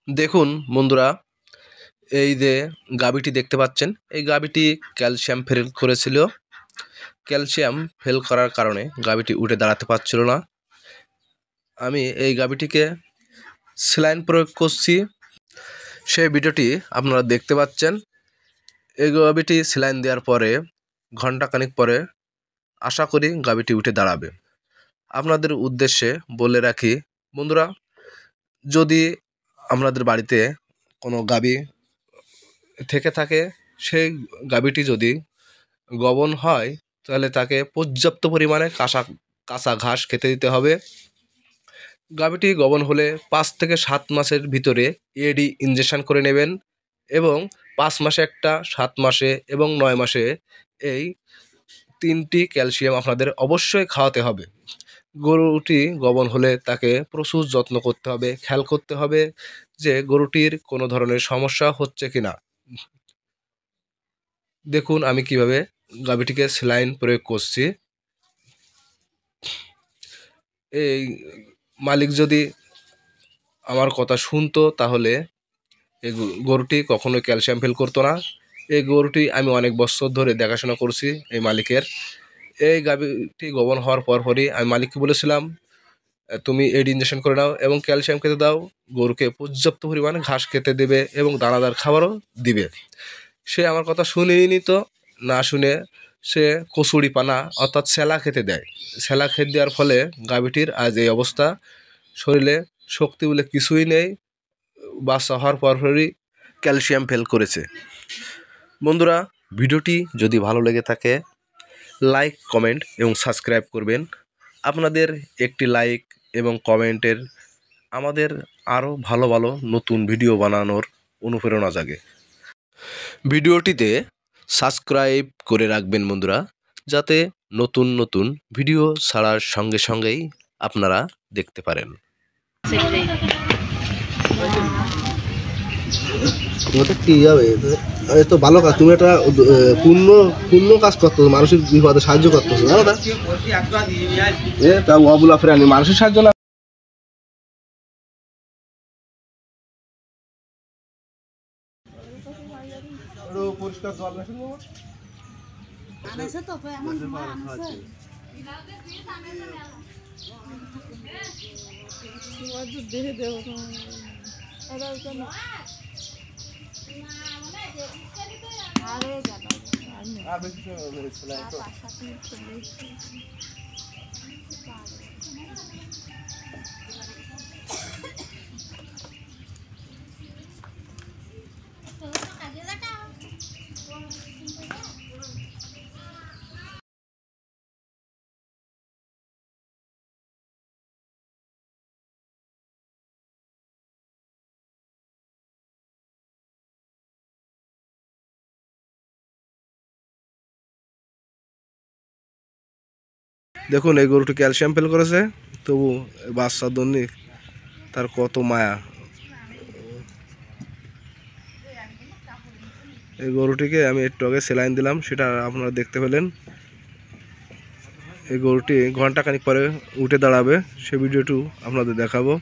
দেখুন বন্ধুরা, এই যে গাভীটি দেখতে পাচ্ছেন, এই গাভীটি ক্যালসিয়াম ফেল করেছিল। ক্যালসিয়াম ফেল করার কারণে গাভীটি উঠে দাঁড়াতে পারছিল না। আমি এই গাভীটিকে স্যালাইন প্রয়োগ করছি, সেই ভিডিওটি আপনারা দেখতে পাচ্ছেন। এই গাভীটি স্যালাইন দেওয়ার পরে ঘণ্টাখানিক পরে আশা করি গাভীটি উঠে দাঁড়াবে। আপনাদের উদ্দেশ্যে বলে রাখি বন্ধুরা, যদি আপনাদের বাড়িতে কোনো গাভী থেকে থাকে, সেই গাভীটি যদি গবন হয় তাহলে তাকে পর্যাপ্ত পরিমাণে কাঁচা ঘাস খেতে দিতে হবে। গাভীটি গবন হলে 5 থেকে 7 মাসের ভিতরে এডি ইনজেকশন করে নেবেন এবং 5 মাসে একটা, 7 মাসে এবং 9 মাসে এই 3টি ক্যালসিয়াম আপনাদের অবশ্যই খাওয়াতে হবে। গরুটি গবন হলে তাকে প্রচুর যত্ন করতে হবে, খেয়াল করতে হবে যে গরুটির কোনো ধরনের সমস্যা হচ্ছে কিনা। দেখুন আমি কিভাবে গাভীটিকে স্যালাইন প্রয়োগ করছি। এই মালিক যদি আমার কথা শুনতো তাহলে এই গরুটি কখনোই ক্যালসিয়াম ফেল করতো না। এই গরুটি আমি অনেক বছর ধরে দেখাশোনা করছি এই মালিকের। এই গাভীটি গবন হওয়ার পরপরই আমি মালিককে বলেছিলাম, তুমি এডি ইনজেকশন করে নাও এবং ক্যালসিয়াম খেতে দাও। গরুকে পর্যাপ্ত পরিমাণে ঘাস খেতে দেবে এবং দানাদার খাবারও দিবে। সে আমার কথা শুনেই নিত, না শুনে সে কচুরি পানা অর্থাৎ স্যালা খেতে দেয়। স্যালা খেতে দেওয়ার ফলে গাভীটির আজ এই অবস্থা। শরীরে শক্তি বলে কিছুই নেই, বাচ্চা হওয়ার পরপরই ক্যালসিয়াম ফেল করেছে। বন্ধুরা, ভিডিওটি যদি ভালো লেগে থাকে লাইক, কমেন্ট এবং সাবস্ক্রাইব করবেন। আপনাদের একটি লাইক এবং কমেন্টের আমাদের আরও ভালো ভালো নতুন ভিডিও বানানোর অনুপ্রেরণা জাগে। ভিডিওটিতে সাবস্ক্রাইব করে রাখবেন বন্ধুরা, যাতে নতুন নতুন ভিডিও ছাড়ার সঙ্গে সঙ্গেই আপনারা দেখতে পারেন। কি হবে তো ভালো কাজ, তুমি একটা পূর্ণ কাজ করতো, মানুষের বিপদে সাহায্য করতেছো, জানো না? তা অবুলা প্রাণী মানুষের সাহায্য না। পরিষ্কার জল দেখুন, এই গরুটি ক্যালসিয়াম ফেল করেছে, তবু বাচ্চার জন্য তার কত মায়া। এই গরুটিকে আমি একটু আগে স্যালাইন দিলাম, সেটা আপনারা দেখতে পেলেন। এই গরুটি ঘণ্টাখানিক পরে উঠে দাঁড়াবে, সে ভিডিওটি আপনাদের দেখাবো।